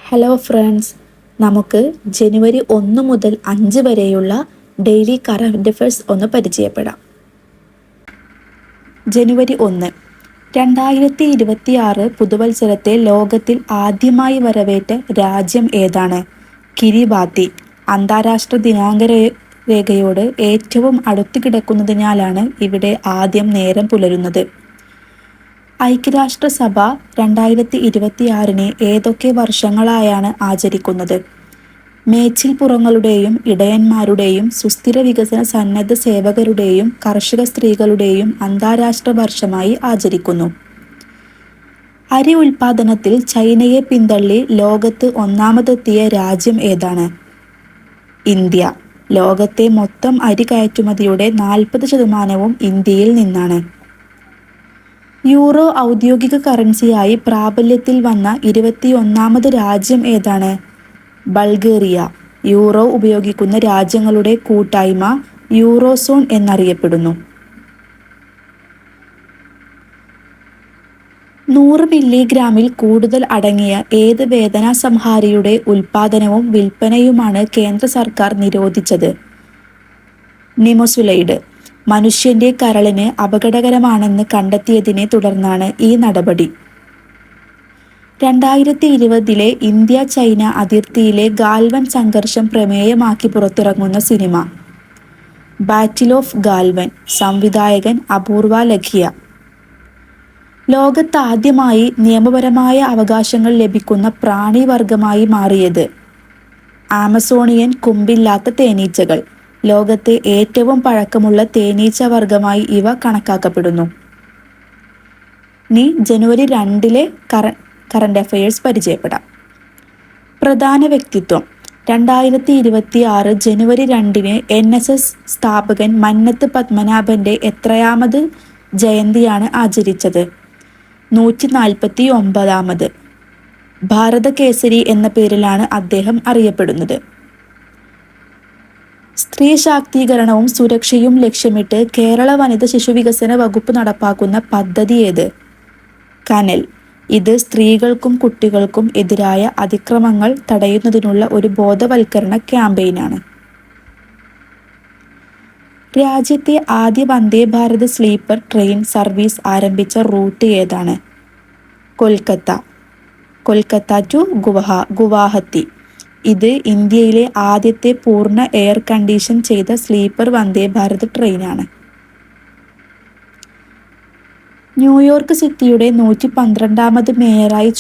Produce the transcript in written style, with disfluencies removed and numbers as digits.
Hello friends, നമുക്ക് ജനുവരി 1 മുതൽ 5 വരെയുള്ള ഡെയിലി കറണ്ട് അഫയേഴ്സ് ഒന്ന് പരിചയപ്പെടാം. ജനുവരി 1. 2026 പുതുവത്സരത്തെ ലോകത്തിൽ ആദ്യമായി വരവേറ്റ രാജ്യം ഏതാണ്? കിരിബാത്തി. അന്താരാഷ്ട്ര ദിനാങ്ക രേഖയോട് ഏറ്റവും അടുത്തു കിടക്കുന്നതിനാലാണ് ഇവിടെ ആദ്യം നേരം പുലരുന്നത്. ഐക്യരാഷ്ട്രസഭ 2026 ഏതൊക്കെ വർഷങ്ങളായാണ് ആചരിക്കുന്നത്? മേച്ചിൽപ്പുറങ്ങളുടെയും ഇടയന്മാരുടെയും സുസ്ഥിര വികസന സന്നദ്ധ സേവകരുടെയും കർഷക സ്ത്രീകളുടെയും അന്താരാഷ്ട്ര വർഷമായി ആചരിക്കുന്നു. അരി ഉൽപാദനത്തിൽ ചൈനയെ പിന്തള്ളി ലോകത്ത് ഒന്നാമതെത്തിയ രാജ്യം ഏതാണ്? ഇന്ത്യ. ലോകത്തെ മൊത്തം അരി കയറ്റുമതിയുടെ 40% ഇന്ത്യയിൽ നിന്നാണ്. യൂറോ ഔദ്യോഗിക കറൻസിയായി പ്രാബല്യത്തിൽ വന്ന 21ാമത് രാജ്യം ഏതാണ്? ബൾഗേറിയ. യൂറോ ഉപയോഗിക്കുന്ന രാജ്യങ്ങളുടെ കൂട്ടായ്മ യൂറോസോൺ എന്നറിയപ്പെടുന്നു. 100 മില്ലിഗ്രാമിൽ കൂടുതൽ അടങ്ങിയ ഏത് വേദനാസംഹാരിയുടെ ഉൽപാദനവും വിൽപ്പനയുമാണ് കേന്ദ്ര സർക്കാർ നിരോധിച്ചത്? നിമോസുലൈഡ്. മനുഷ്യന്റെ കരളിന് അപകടകരമാണെന്ന് കണ്ടെത്തിയതിനെ തുടർന്നാണ് ഈ നടപടി. 2020 ഇന്ത്യ ചൈന അതിർത്തിയിലെ ഗാൽവൻ സംഘർഷം പ്രമേയമാക്കി പുറത്തിറങ്ങുന്ന സിനിമ ബാറ്റിൽ ഓഫ് ഗാൽവൻ. സംവിധായകൻ അപൂർവ ലഖിയ. ലോകത്താദ്യമായി നിയമപരമായ അവകാശങ്ങൾ ലഭിക്കുന്ന പ്രാണിവർഗമായി മാറിയത്? ആമസോണിയൻ കുമ്പില്ലാത്ത തേനീച്ചകൾ. ലോകത്തെ ഏറ്റവും പഴക്കമുള്ള തേനീച്ച വർഗമായി ഇവ കണക്കാക്കപ്പെടുന്നു. ഇനി ജനുവരി 2 കറണ്ട് അഫയേഴ്സ് പരിചയപ്പെടാം. പ്രധാന വ്യക്തിത്വം. 2026 ജനുവരി 2 NSS സ്ഥാപകൻ മന്നത്ത് പത്മനാഭന്റെ എത്രയാമത് ജയന്തിയാണ് ആചരിച്ചത്? 149ാമത്. ഭാരത കേസരി എന്ന പേരിലാണ് അദ്ദേഹം അറിയപ്പെടുന്നത്. സ്ത്രീ ശാക്തീകരണവും സുരക്ഷയും ലക്ഷ്യമിട്ട് കേരള വനിത ശിശുവികസന വകുപ്പ് നടപ്പാക്കുന്ന പദ്ധതി ഏത്? കനൽ. ഇത് സ്ത്രീകൾക്കും കുട്ടികൾക്കും എതിരായ അതിക്രമങ്ങൾ തടയുന്നതിനുള്ള ഒരു ബോധവൽക്കരണ ക്യാമ്പയിനാണ്. രാജ്യത്തെ ആദ്യ Vande Bharat sleeper train service ആരംഭിച്ച റൂട്ട് ഏതാണ്? കൊൽക്കത്ത. കൊൽക്കത്ത ടു ഗുവാഹത്തി. ഇത് ഇന്ത്യയിലെ ആദ്യത്തെ പൂർണ്ണ എയർ കണ്ടീഷൻ ചെയ്ത സ്ലീപ്പർ വന്ദേ ഭാരത് ട്രെയിനാണ്. ന്യൂയോർക്ക് സിറ്റിയുടെ 112ാമത് മേയറായി